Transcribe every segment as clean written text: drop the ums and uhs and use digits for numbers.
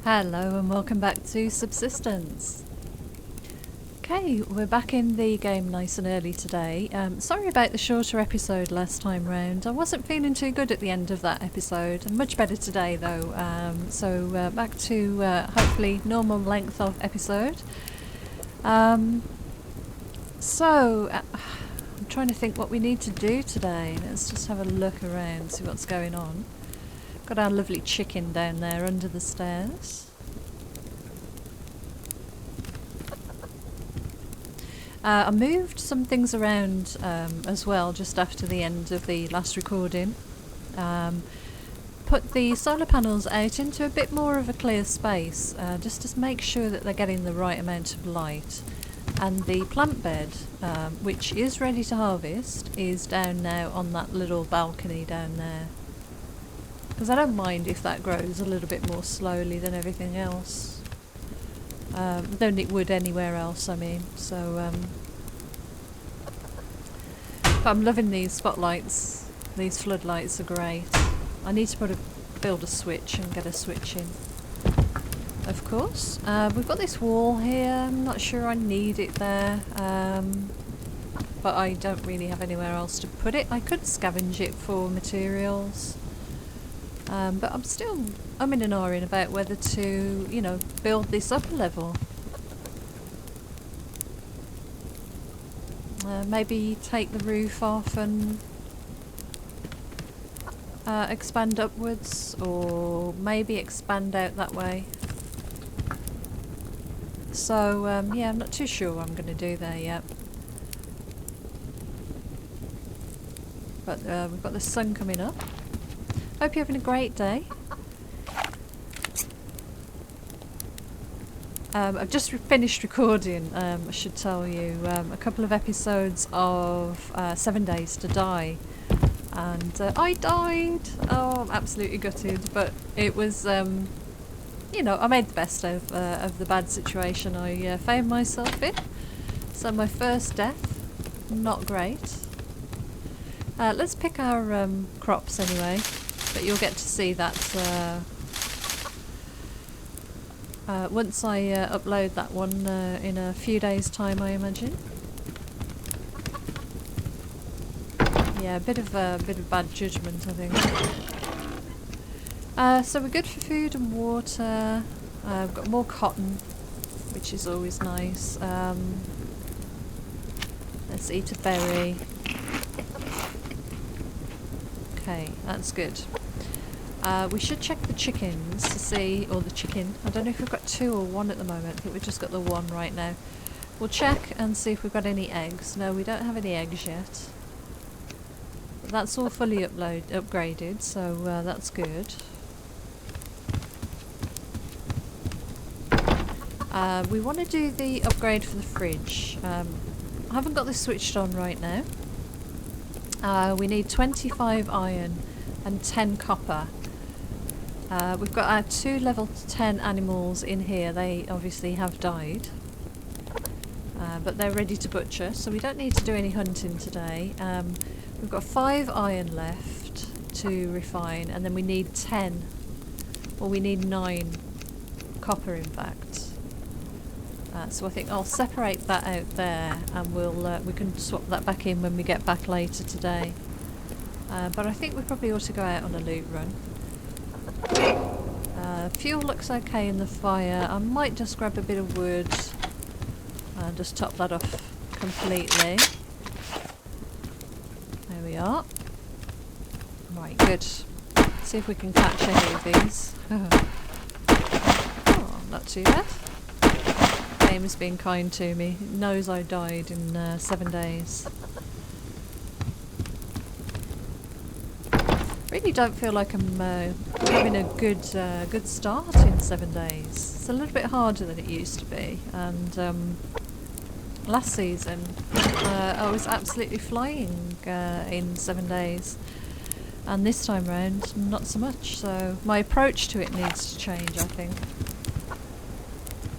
Hello and welcome back to Subsistence. Okay, we're back in the game nice and early today. Sorry about the shorter episode last time round. I wasn't feeling too good at the end of that episode. I'm much better today though. So back to hopefully normal length of episode. I'm trying to think what we need to do today. Let's just have a look around, see what's going on. Got our lovely chicken down there under the stairs. I moved some things around as well just after the end of the last recording. Put the solar panels out into a bit more of a clear space just to make sure that they're getting the right amount of light. And the plant bed, which is ready to harvest, is down now on that little balcony down there. Because I don't mind if that grows a little bit more slowly than everything else. Than it would anywhere else, I mean. So, but I'm loving these spotlights. These floodlights are great. I need to build a switch and get a switch in. Of course. We've got this wall here. I'm not sure I need it there. But I don't really have anywhere else to put it. I could scavenge it for materials. But I'm still umming and ahhing about whether to, you know, build this up a level. Maybe take the roof off and expand upwards, or maybe expand out that way. So, yeah, I'm not too sure what I'm going to do there yet. But we've got the sun coming up. Hope you're having a great day. I've just finished recording, I should tell you, a couple of episodes of 7 Days to Die. And I died. Oh, I'm absolutely gutted. But it was, you know, I made the best of the bad situation I found myself in. So my first death, not great. Let's pick our crops anyway. But you'll get to see that once I upload that one in a few days' time, I imagine. Yeah, a bit of bad judgment, I think. So we're good for food and water. We've got more cotton, which is always nice. Let's eat a berry. Okay, that's good. We should check the chickens to see, or the chicken. I don't know if we've got 2 or 1 at the moment. I think we've just got the 1 right now. We'll check and see if we've got any eggs. No, we don't have any eggs yet. But that's all fully upgraded, so that's good. We want to do the upgrade for the fridge. I haven't got this switched on right now. We need 25 iron and 10 copper. We've got our 2 level 10 animals in here. They obviously have died. But they're ready to butcher, so we don't need to do any hunting today. We've got 5 iron left to refine, and then we need 10. Or we need 9 copper, in fact. So I think I'll separate that out there, and we can swap that back in when we get back later today. But I think we probably ought to go out on a loot run. Fuel looks okay in the fire. I might just grab a bit of wood and just top that off completely. There we are. Right, good. See if we can catch any of these. Oh, not too bad. Game has been kind to me. It knows I died in 7 days. Really don't feel like I'm having a good start in 7 days. It's a little bit harder than it used to be, and last season I was absolutely flying in 7 days, and this time round not so much, so my approach to it needs to change, I think.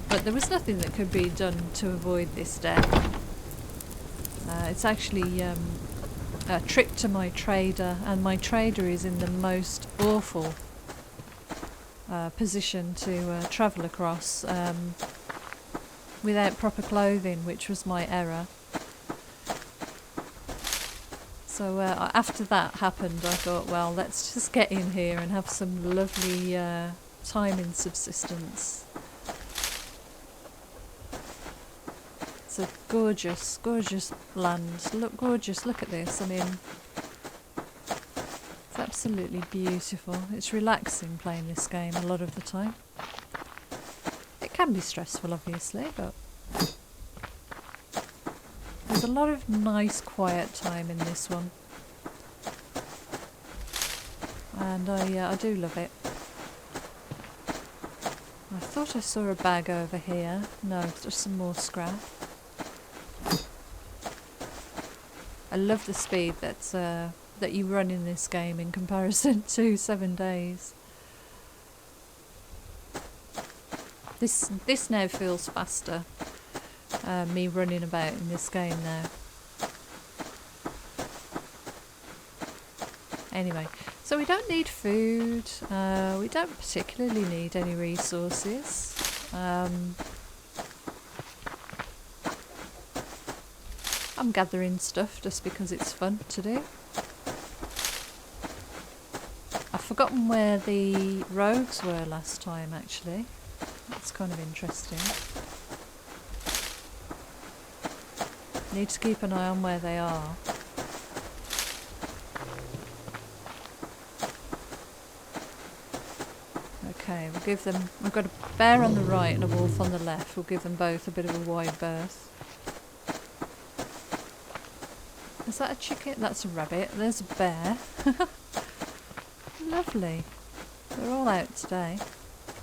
But there was nothing that could be done to avoid this death. It's actually a trip to my trader, and my trader is in the most awful position to travel across without proper clothing, which was my error. So after that happened, I thought, well, let's just get in here and have some lovely time in Subsistence. It's a gorgeous, gorgeous land. Look, gorgeous, look at this. I mean, it's absolutely beautiful. It's relaxing playing this game a lot of the time. It can be stressful, obviously, but there's a lot of nice quiet time in this one. And I do love it. I thought I saw a bag over here. No, it's just some more scrap. I love the speed that you run in this game in comparison to 7 days. This now feels faster. Me running about in this game now. Anyway, so we don't need food. We don't particularly need any resources. I'm gathering stuff just because it's fun to do. I've forgotten where the rogues were last time, actually. That's kind of interesting. Need to keep an eye on where they are. Okay, we'll give them... We've got a bear on the right and a wolf on the left. We'll give them both a bit of a wide berth. Is that a chicken? That's a rabbit. There's a bear. Lovely. They're all out today.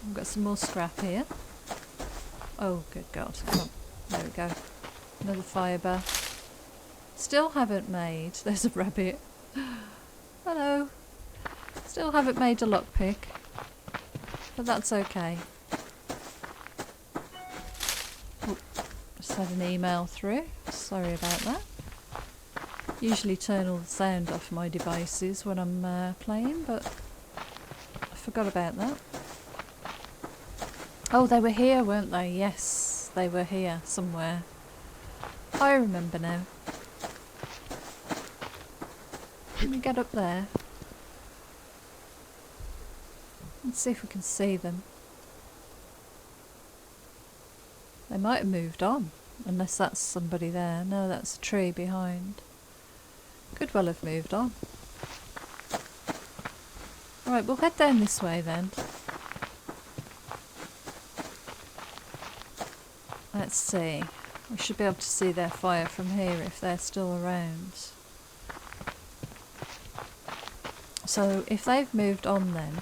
We've got some more scrap here. Oh, good God. Come on. There we go. Another fibre. Still haven't made... There's a rabbit. Hello. Still haven't made a lockpick. But that's okay. Oh, just had an email through. Sorry about that. Usually turn all the sound off my devices when I'm playing, but I forgot about that. Oh, they were here, weren't they? Yes, they were here somewhere. I remember now. Let me get up there. Let's see if we can see them. They might have moved on, unless that's somebody there. No, that's a tree behind. Could well have moved on. Alright, we'll head down this way then. Let's see. We should be able to see their fire from here if they're still around. So if they've moved on then,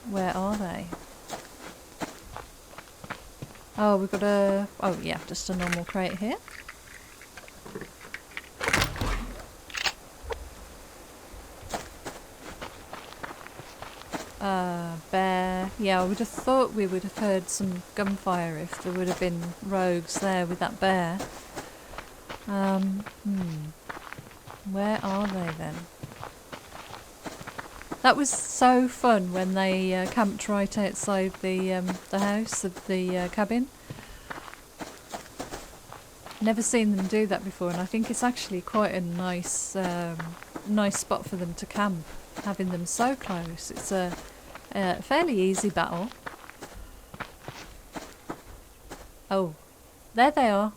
where are they? Oh, we've got a... Oh yeah, just a normal crate here. Bear. Yeah, I would have thought we would have heard some gunfire if there would have been rogues there with that bear. Where are they then? That was so fun when they camped right outside the house of the cabin. Never seen them do that before, and I think it's actually quite a nice spot for them to camp, having them so close. It's a fairly easy battle. Oh, there they are.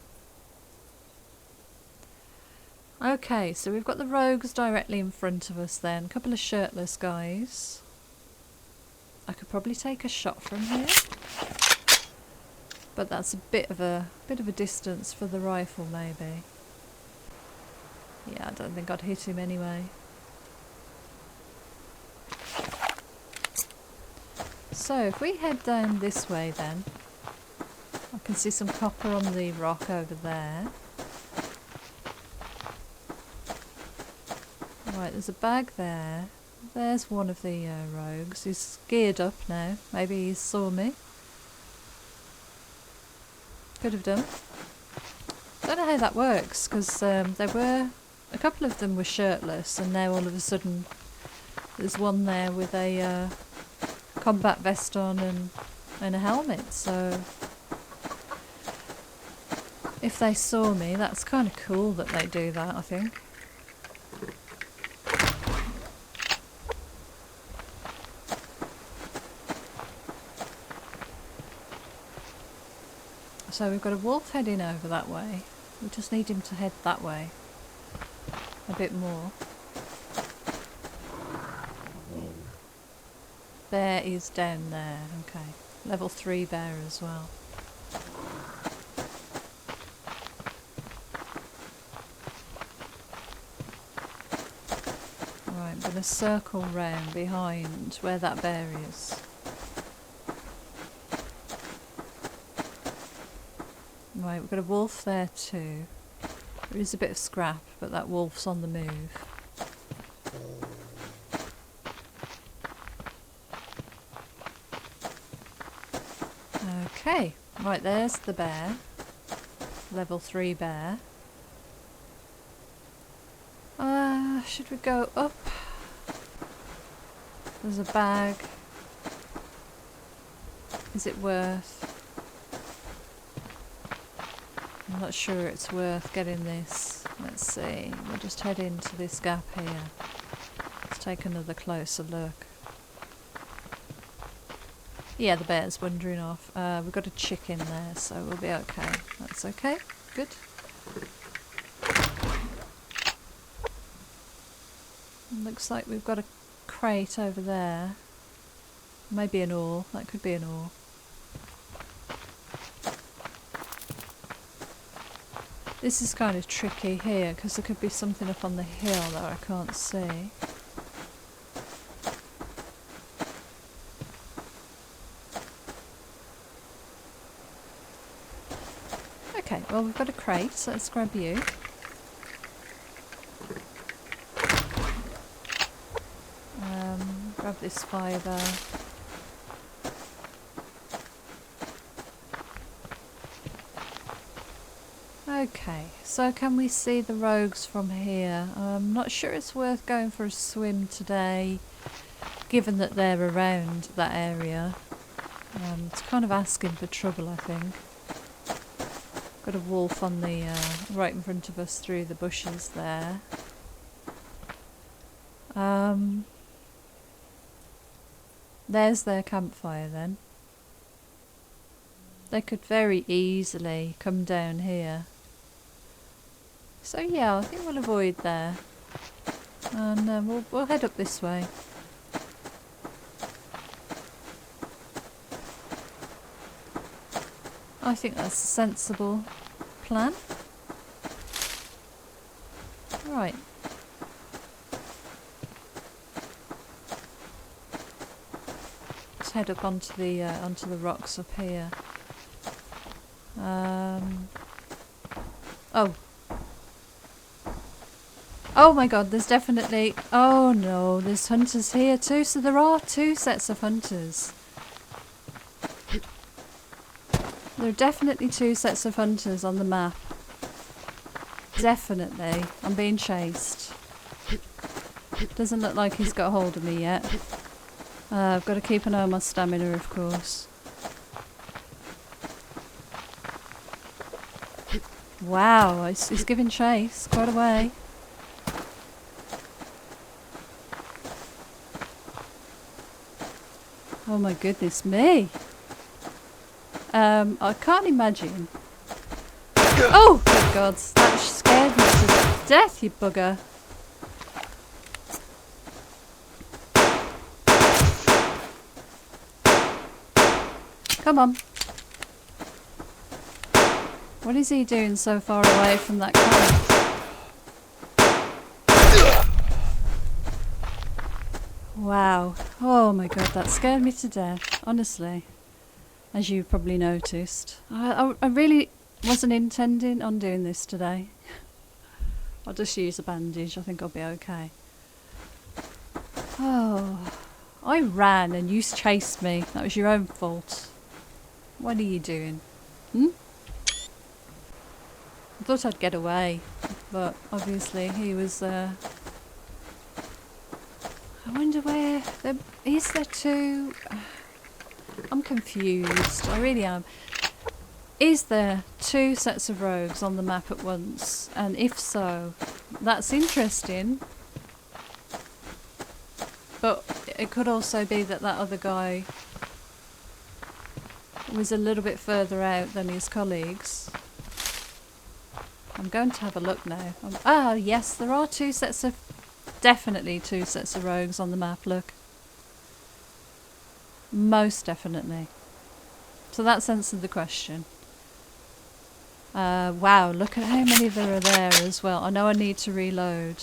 Okay, so we've got the rogues directly in front of us then. A couple of shirtless guys. I could probably take a shot from here. But that's a bit of a distance for the rifle maybe. Yeah, I don't think I'd hit him anyway. So if we head down this way then, I can see some copper on the rock over there. Right, there's a bag there. There's one of the rogues. He's geared up now. Maybe he saw me. Could have done. Don't know how that works, because there were... A couple of them were shirtless, and now all of a sudden there's one there with a combat vest on and a helmet, so if they saw me, that's kind of cool that they do that, I think. So we've got a wolf heading over that way. We just need him to head that way a bit more. Bear is down there, okay. Level 3 bear as well. Right, I'm going to circle round behind where that bear is. Right, we've got a wolf there too. There is a bit of scrap, but that wolf's on the move. Okay, right, there's the bear. Level 3 bear. Should we go up? There's a bag. Is it worth? I'm not sure it's worth getting this. Let's see. We'll just head into this gap here. Let's take another closer look. Yeah, the bear's wandering off. We've got a chicken there, so we'll be okay. That's okay. Good. Looks like we've got a crate over there. Maybe an ore. That could be an ore. This is kind of tricky here because there could be something up on the hill that I can't see. Okay, well we've got a crate, so let's grab you. Grab this fibre. Okay, so can we see the rogues from here? I'm not sure it's worth going for a swim today, given that they're around that area. It's kind of asking for trouble, I think. Got a wolf on the right in front of us through the bushes there. There's their campfire then. They could very easily come down here. So yeah, I think we'll avoid there. And we'll head up this way. I think that's a sensible plan. Right. Let's head up onto the rocks up here. Oh. Oh my god, there's definitely... Oh no, there's hunters here too, so there are 2 sets of hunters. There are definitely 2 sets of hunters on the map. Definitely. I'm being chased. Doesn't look like he's got hold of me yet. I've got to keep an eye on my stamina, of course. Wow, he's giving chase quite a way. Oh my goodness me. I can't imagine. Oh, good God, that scared me to death, you bugger. Come on. What is he doing so far away from that camp? Wow. Oh my god, that scared me to death, honestly. As you probably noticed. I really wasn't intending on doing this today. I'll just use a bandage, I think I'll be okay. Oh, I ran and you chased me. That was your own fault. What are you doing? I thought I'd get away, but obviously he was I wonder where is there two? I'm confused. I really am. Is there two sets of rogues on the map at once? And if so, that's interesting. But it could also be that that other guy was a little bit further out than his colleagues. I'm going to have a look now. Ah, yes, there are definitely two sets of rogues on the map, look. Most definitely. So that's answered the question. Wow, look at how many there are there as well. I know I need to reload.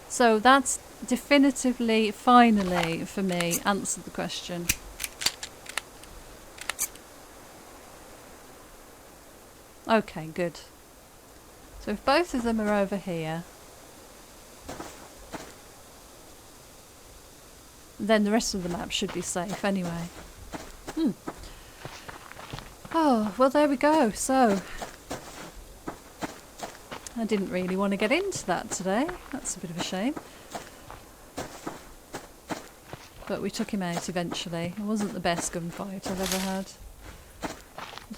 So that's definitively, finally, for me, answered the question. Okay, good. So if both of them are over here, then the rest of the map should be safe anyway. Oh, well there we go. So, I didn't really want to get into that today. That's a bit of a shame. But we took him out eventually. It wasn't the best gunfight I've ever had.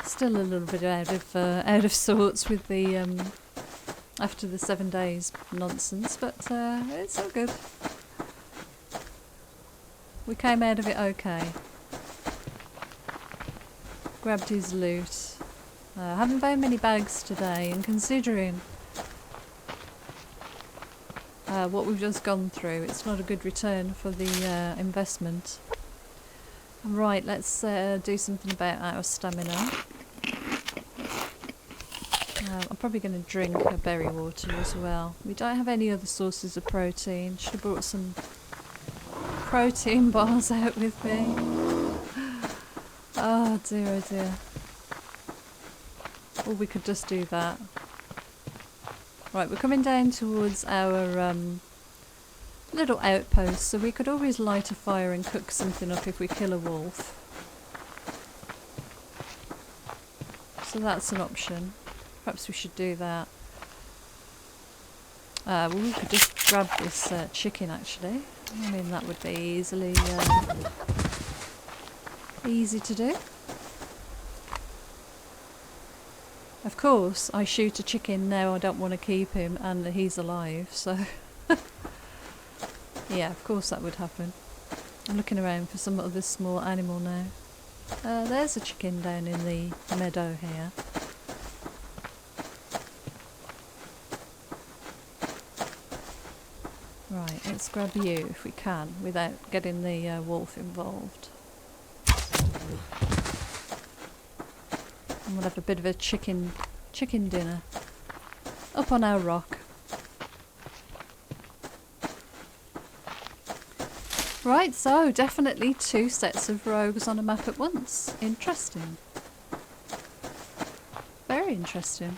Still a little bit out of sorts with the after the 7 days nonsense, but it's all good. We came out of it okay. Grabbed his loot. Haven't found many bags today, and considering what we've just gone through, it's not a good return for the investment. Right, let's do something about our stamina. I'm probably going to drink a berry water as well. We don't have any other sources of protein. Should have brought some protein bars out with me. Oh dear, oh dear. Or we could just do that. Right, we're coming down towards our little outpost, so we could always light a fire and cook something up if we kill a wolf. So that's an option. Perhaps we should do that. Well, we could just grab this chicken actually. I mean, that would be easy to do. Of course, I shoot a chicken now I don't want to keep him and he's alive, so... yeah, of course that would happen. I'm looking around for some other small animal now. There's a chicken down in the meadow here. Right, let's grab you if we can, without getting the wolf involved. And we'll have a bit of a chicken dinner up on our rock. Right, so definitely two sets of rogues on a map at once. Interesting. Very interesting.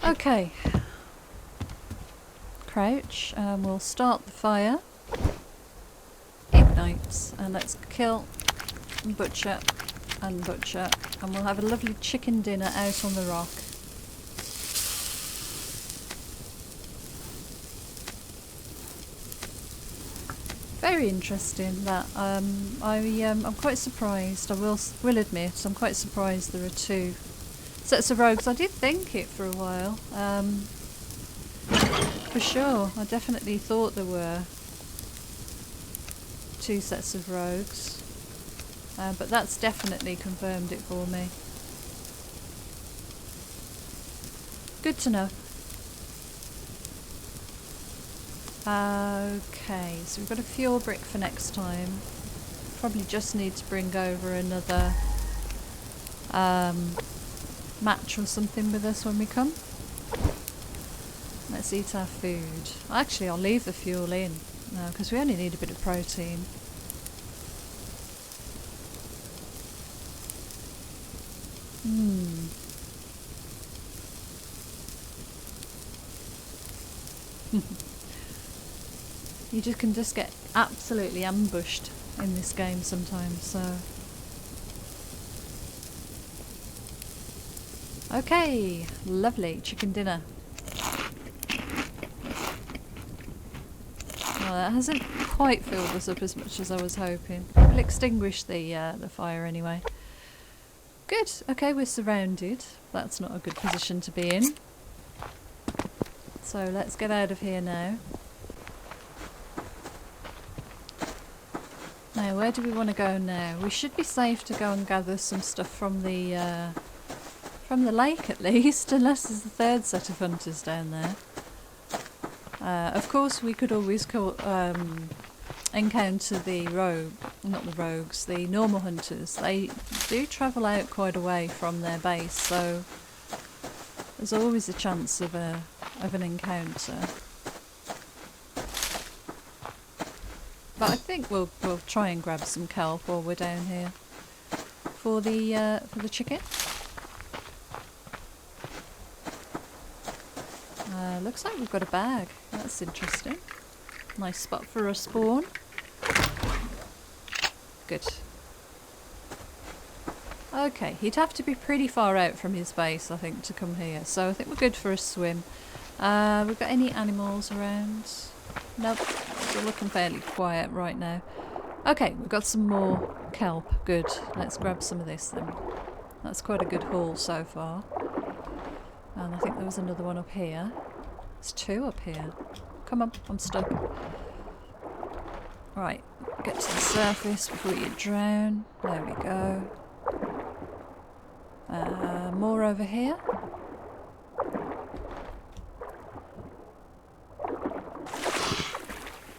Okay. Crouch, and we'll start the fire. Ignite, and let's kill and butcher and butcher, and we'll have a lovely chicken dinner out on the rock. Very interesting that. I'm quite surprised. I will admit I'm quite surprised there are two sets of rogues. I did think it for a while. For sure, I definitely thought there were two sets of rogues, but that's definitely confirmed it for me. Good to know. Okay, so we've got a fuel brick for next time. Probably just need to bring over another match or something with us when we come. Let's eat our food. Actually, I'll leave the fuel in now because we only need a bit of protein. You can just get absolutely ambushed in this game sometimes, so... Okay, lovely chicken dinner. Well, that hasn't quite filled us up as much as I was hoping. We'll extinguish the fire anyway. Good. Okay, we're surrounded. That's not a good position to be in. So let's get out of here now. Now, where do we want to go now? We should be safe to go and gather some stuff from the lake at least, unless there's a third set of hunters down there. Of course, we could always encounter the rogues, the normal hunters. They do travel out quite a way from their base, so there's always a chance of an encounter. But I think we'll try and grab some kelp while we're down here for the chicken. Looks like we've got a bag. That's interesting. Nice spot for a spawn. Good. Okay, he'd have to be pretty far out from his base, I think, to come here. So I think we're good for a swim. We've got any animals around? Nope. We're looking fairly quiet right now. Okay, we've got some more kelp. Good. Let's grab some of this then. That's quite a good haul so far. And I think there was another one up here. There's two up here. Come on, I'm stuck. Right, get to the surface before you drown. There we go. More over here.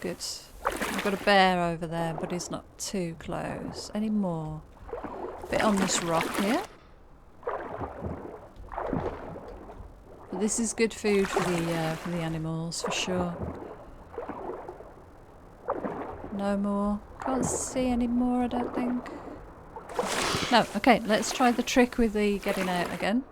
Good. I've got a bear over there, but he's not too close. Any more? Bit on this rock here. But this is good food for the animals for sure. No more. Can't see any more, I don't think. No. Okay. Let's try the trick with the getting out again.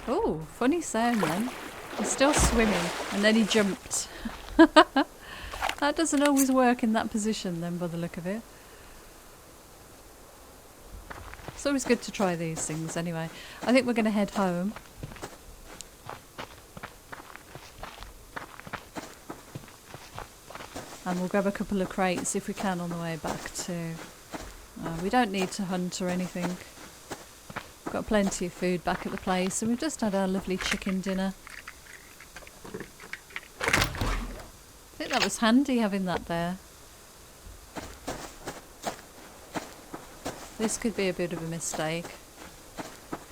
Oh, funny sound then. He's still swimming, and then he jumped. That doesn't always work in that position then, by the look of it. It's always good to try these things anyway. I think we're going to head home. And we'll grab a couple of crates if we can on the way back too. We don't need to hunt or anything. We've got plenty of food back at the place, and we've just had our lovely chicken dinner. I think that was handy having that there. This could be a bit of a mistake.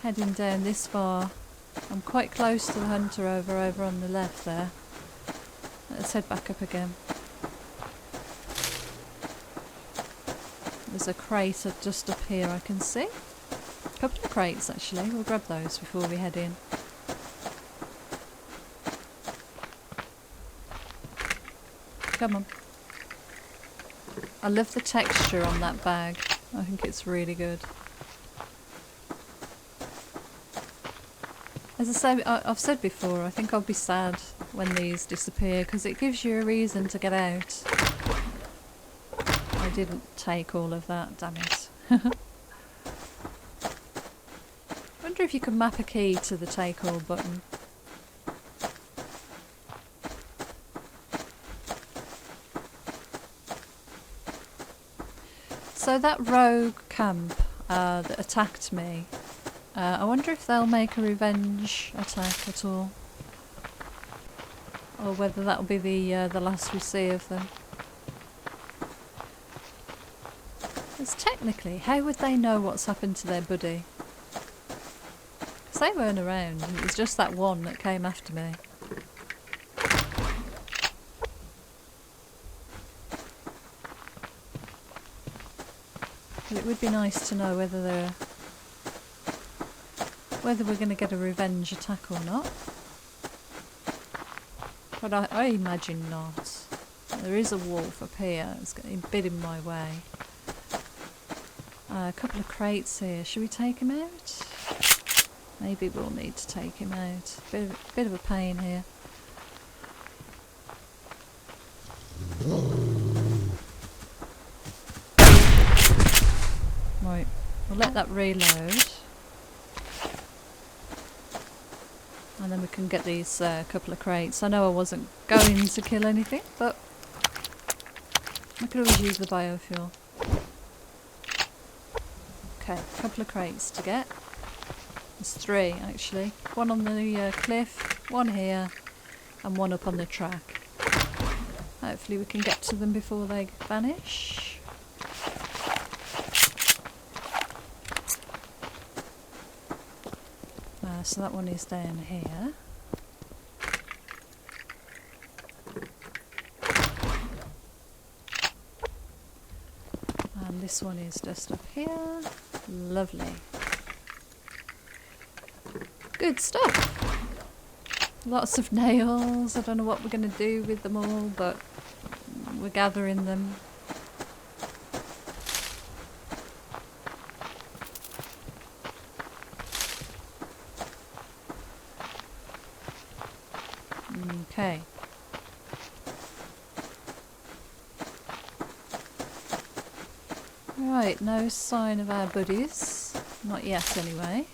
Heading down this far. I'm quite close to the hunter over on the left there. Let's head back up again. There's a crate just up here I can see. A couple of crates actually. We'll grab those before we head in. Come on. I love the texture on that bag. I think it's really good. As I say, I've said before, I think I'll be sad when these disappear because it gives you a reason to get out. I didn't take all of that, damn it. Wonder if you can map a key to the take all button. So that rogue camp that attacked me, I wonder if they'll make a revenge attack at all, or whether that'll be the last we see of them. Because technically, how would they know what's happened to their buddy? Because they weren't around. It was just that one that came after me. But it would be nice to know whether we're going to get a revenge attack or not. But I imagine not. There is a wolf up here. It's getting a bit in my way. A couple of crates here. Should we take him out? Maybe we'll need to take him out. Bit of a pain here. Right, We'll let that reload. And then we can get these couple of crates. I know I wasn't going to kill anything, but I could always use the biofuel. Okay, a couple of crates to get. There's 3 actually. One on the cliff, one here, and one up on the track. Hopefully we can get to them before they vanish. So that one is down here. And this one is just up here. Lovely. Good stuff. Lots of nails. I don't know what we're going to do with them all, but we're gathering them. Okay. Right, no sign of our buddies. Not yet anyway.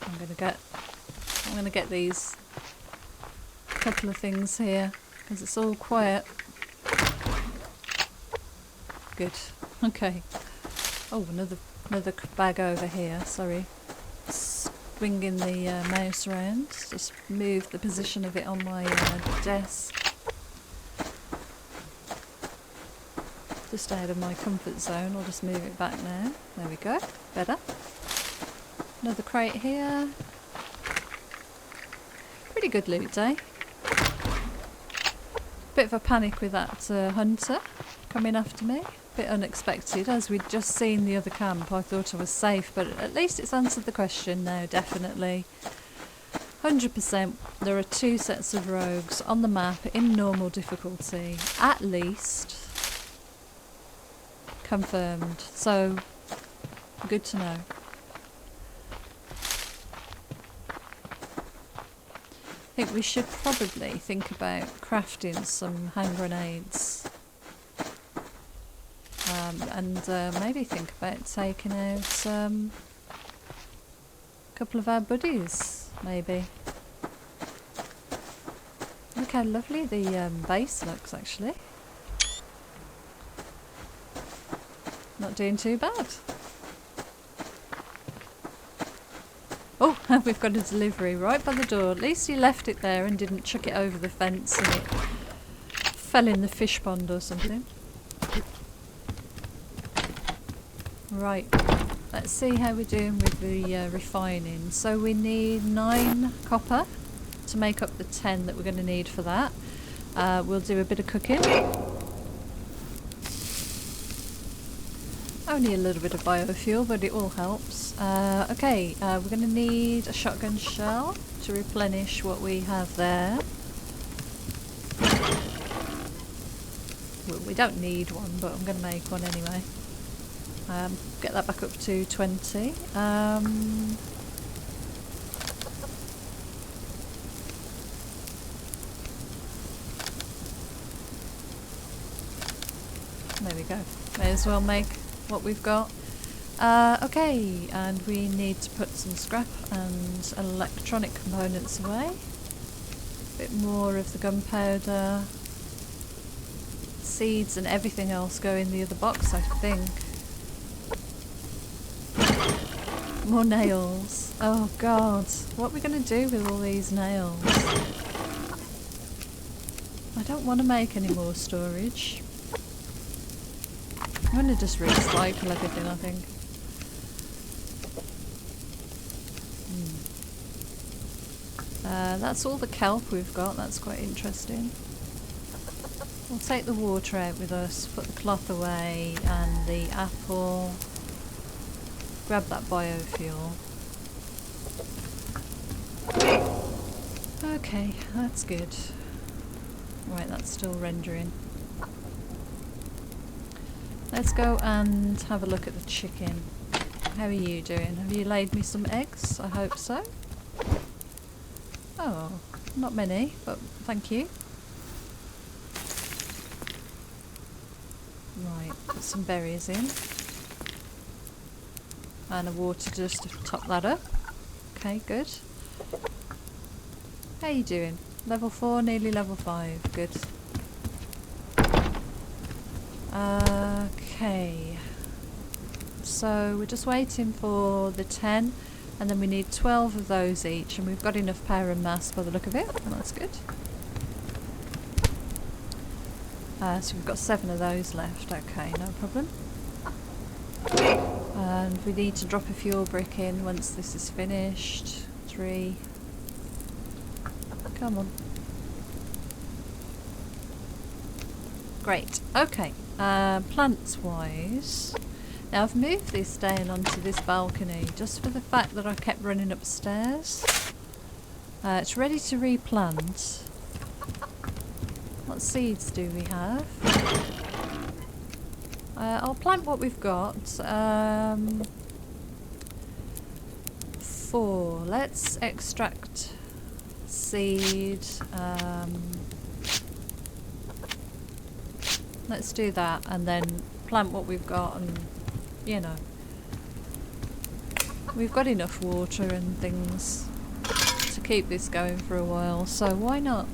I'm gonna get these couple of things here because it's all quiet. Good. Okay. Oh, another bag over here. Sorry. Swinging the mouse around. Just move the position of it on my desk. Just out of my comfort zone. I'll just move it back now. There we go. Better. Another crate here. Pretty good loot day. Bit of a panic with that hunter coming after me. Bit unexpected, as we'd just seen the other camp. I thought I was safe, but at least it's answered the question now, definitely. 100%. There are 2 sets of rogues on the map in normal difficulty, at least. Confirmed. So, good to know. I think we should probably think about crafting some hand grenades. And maybe think about taking out a couple of our buddies, maybe. Look how lovely the base looks, actually. Not doing too bad. Oh, we've got a delivery right by the door. At least he left it there and didn't chuck it over the fence and it fell in the fish pond or something. Right, let's see how we're doing with the refining. So we need 9 copper to make up the 10 that we're going to need for that. We'll do a bit of cooking. Only a little bit of biofuel, but it all helps. Okay, we're going to need a shotgun shell to replenish what we have there. Well, we don't need one, but I'm going to make one anyway. Get that back up to 20. There we go. May as well make what we've got. Okay, and we need to put some scrap and electronic components away. A bit more of the gunpowder. Seeds and everything else go in the other box, I think. More nails. Oh god, what are we going to do with all these nails? I don't want to make any more storage. I'm going to just recycle everything, I think. That's all the kelp we've got, that's quite interesting. We'll take the water out with us, put the cloth away, and the apple. Grab that biofuel. Okay, that's good. Right, that's still rendering. Let's go and have a look at the chicken. How are you doing? Have you laid me some eggs? I hope so. Oh, not many, but thank you. Right, put some berries in. And a water just to top that up. Okay, good. How you doing? Level 4, nearly level 5. Good. Okay. So we're just waiting for the 10, and then we need 12 of those each, and we've got enough power and mass by the look of it. That's good. So we've got 7 of those left. Okay, no problem. And we need to drop a fuel brick in once this is finished. 3. Come on. Great. Okay. Plants wise. Now I've moved this down onto this balcony just for the fact that I kept running upstairs. It's ready to replant. What seeds do we have? I'll plant what we've got. 4. Let's extract seed. Let's do that and then plant what we've got, and you know, we've got enough water and things to keep this going for a while, so why not?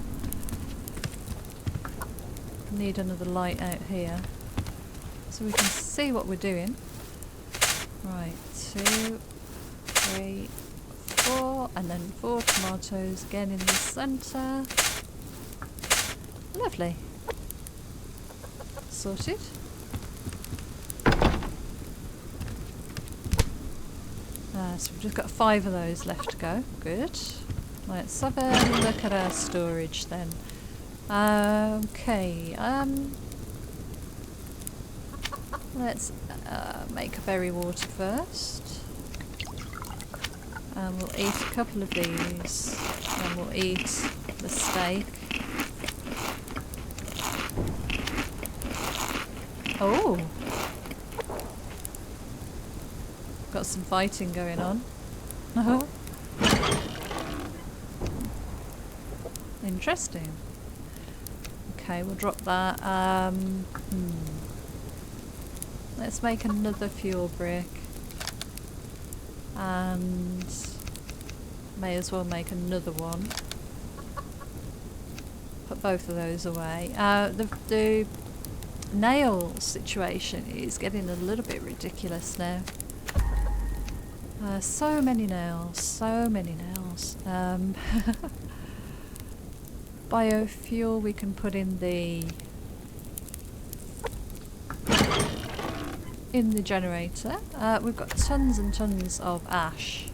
Need another light out here so we can see what we're doing. Right, 2, 3, 4, and then 4 tomatoes again in the centre. Lovely. Sorted. So we've just got 5 of those left to go. Good. Let's have a look at our storage then. Okay. Let's make a berry water first. And we'll eat a couple of these. And we'll eat the steak. Oh! Got some fighting going on. Interesting. Okay, we'll drop that. Let's make another fuel brick. And may as well make another one. Put both of those away. The nail situation is getting a little bit ridiculous now. So many nails, so many nails. Biofuel we can put in the generator. We've got tons and tons of ash,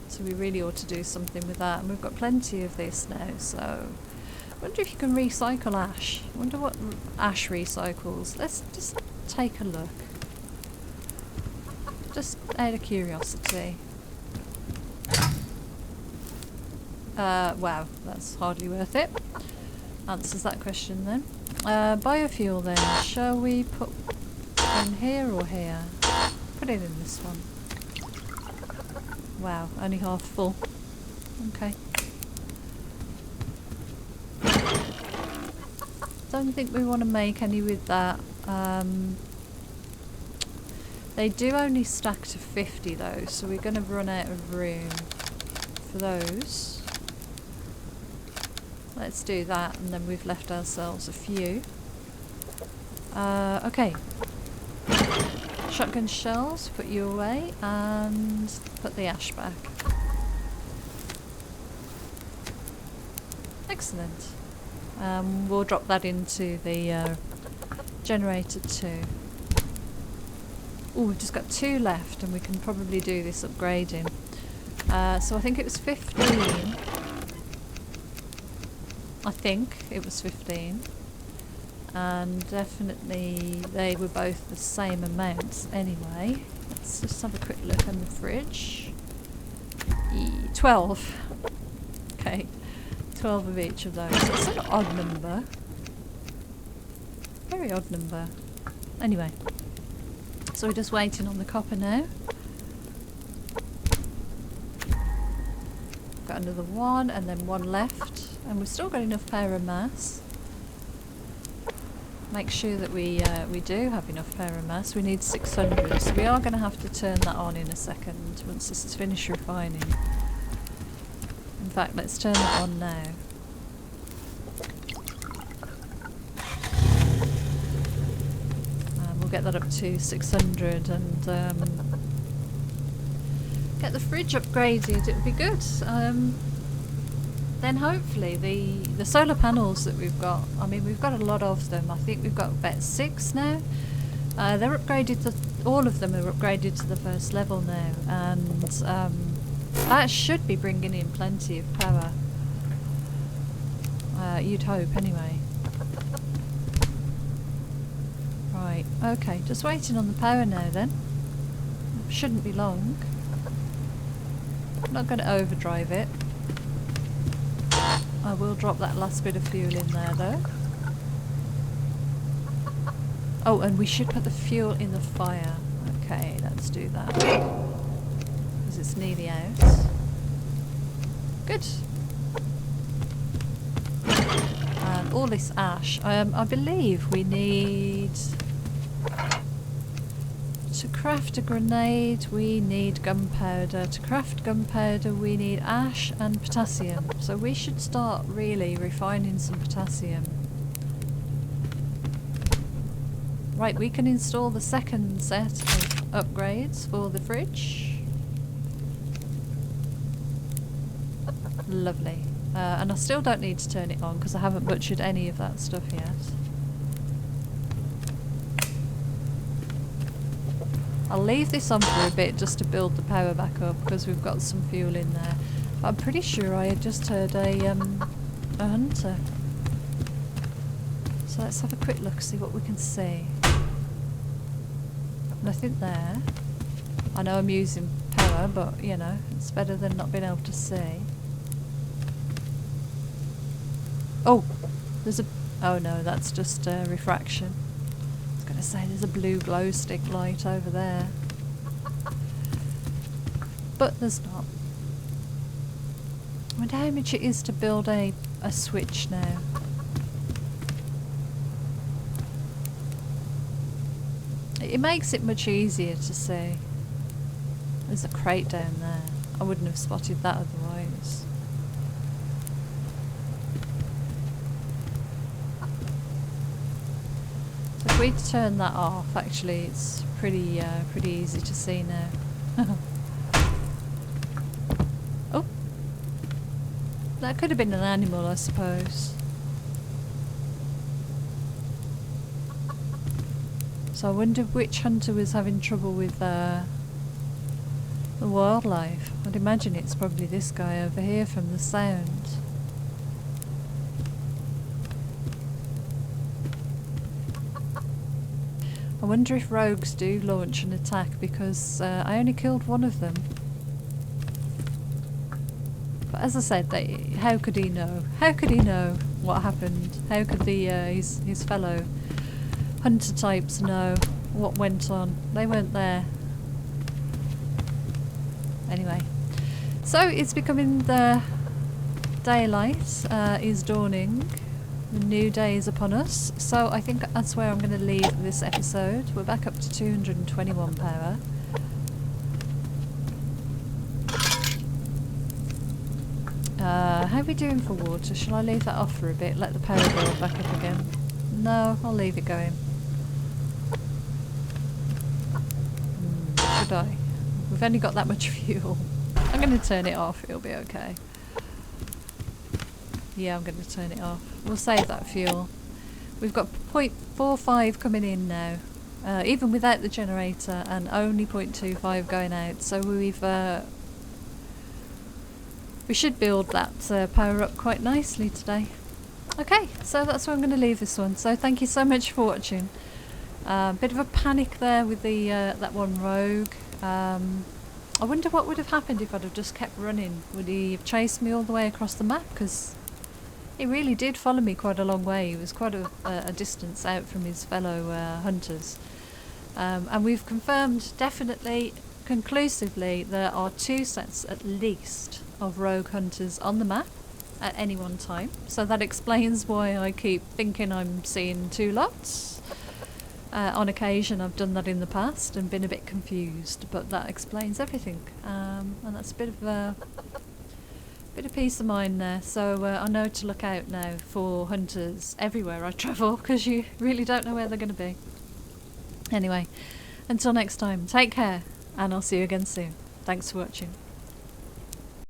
so we really ought to do something with that, and we've got plenty of this now, so I wonder if you can recycle ash. I wonder what ash recycles. Let's just take a look. Just out of curiosity. Wow, that's hardly worth it. Answers that question then. Biofuel then. Shall we put in here or here? Put it in this one. Wow, only half full. Okay. Don't think we want to make any with that. They do only stack to 50 though, so we're going to run out of room for those. Let's do that, and then we've left ourselves a few. Okay. Shotgun shells, put you away, and put the ash back. Excellent. We'll drop that into the generator too. Oh, we've just got 2 left, and we can probably do this upgrading. So I think it was 15. I think it was 15. And definitely they were both the same amounts anyway. Let's just have a quick look in the fridge. 12. Okay. 12 of each of those. It's an odd number. Very odd number. Anyway. So we're just waiting on the copper now. Got another 1 and then 1 left. And we've still got enough power and mass. make sure that we do have enough power mass. We need 600, so we are going to have to turn that on in a second once this is finished refining. In fact, let's turn that on now. And we'll get that up to 600 and get the fridge upgraded. It would be good. Then hopefully the solar panels that we've got, I mean we've got a lot of them. I think we've got about 6 now. They're upgraded to, all of them are upgraded to the first level now, and that should be bringing in plenty of power. You'd hope anyway. Right, okay, just waiting on the power now then. Shouldn't be long. I'm not going to overdrive it. I will drop that last bit of fuel in there though. Oh, and we should put the fuel in the fire. Okay, let's do that. Because it's nearly out. Good. And all this ash. I believe we need... To craft a grenade we need gunpowder. To craft gunpowder we need ash and potassium. So we should start really refining some potassium. Right, we can install the second set of upgrades for the fridge. Lovely. And I still don't need to turn it on because I haven't butchered any of that stuff yet. I'll leave this on for a bit just to build the power back up because we've got some fuel in there. But I'm pretty sure I had just heard a hunter. So let's have a quick look, see what we can see. Nothing there. I know I'm using power, but you know, it's better than not being able to see. Oh, there's a... Oh no, that's just refraction. I was going to say there's a blue glow stick light over there. But there's not. I wonder how much it is to build a switch now. It makes it much easier to see. There's a crate down there. I wouldn't have spotted that otherwise. So if we turn that off, actually it's pretty easy to see now. Oh! That could have been an animal, I suppose. So I wonder which hunter was having trouble with the wildlife. I'd imagine it's probably this guy over here from the sound. I wonder if rogues do launch an attack because I only killed one of them. But as I said, how could he know? How could he know what happened? How could his fellow hunter types know what went on? They weren't there. Anyway, so it's becoming the daylight is dawning. The new day is upon us. So I think that's where I'm going to leave this episode. We're back up to 221 power. How are we doing for water? Shall I leave that off for a bit? Let the power go back up again? No, I'll leave it going. Should I? We've only got that much fuel. I'm going to turn it off, it'll be okay. Yeah, I'm going to turn it off. We'll save that fuel. We've got 0.45 coming in now, even without the generator, and only 0.25 going out. So we should build that power up quite nicely today. Okay, so that's where I'm going to leave this one. So thank you so much for watching. Bit of a panic there with the that one rogue. I wonder what would have happened if I'd have just kept running. Would he have chased me all the way across the map? Because he really did follow me quite a long way. He was quite a distance out from his fellow hunters. And we've confirmed definitely, conclusively, there are 2 sets at least of rogue hunters on the map. at any one time. So that explains why I keep thinking I'm seeing 2 lots. On occasion I've done that in the past and been a bit confused, but that explains everything. And that's a bit of peace of mind there. So I know to look out now for hunters everywhere I travel, because you really don't know where they're going to be. Anyway, until next time, take care, and I'll see you again soon. Thanks for watching.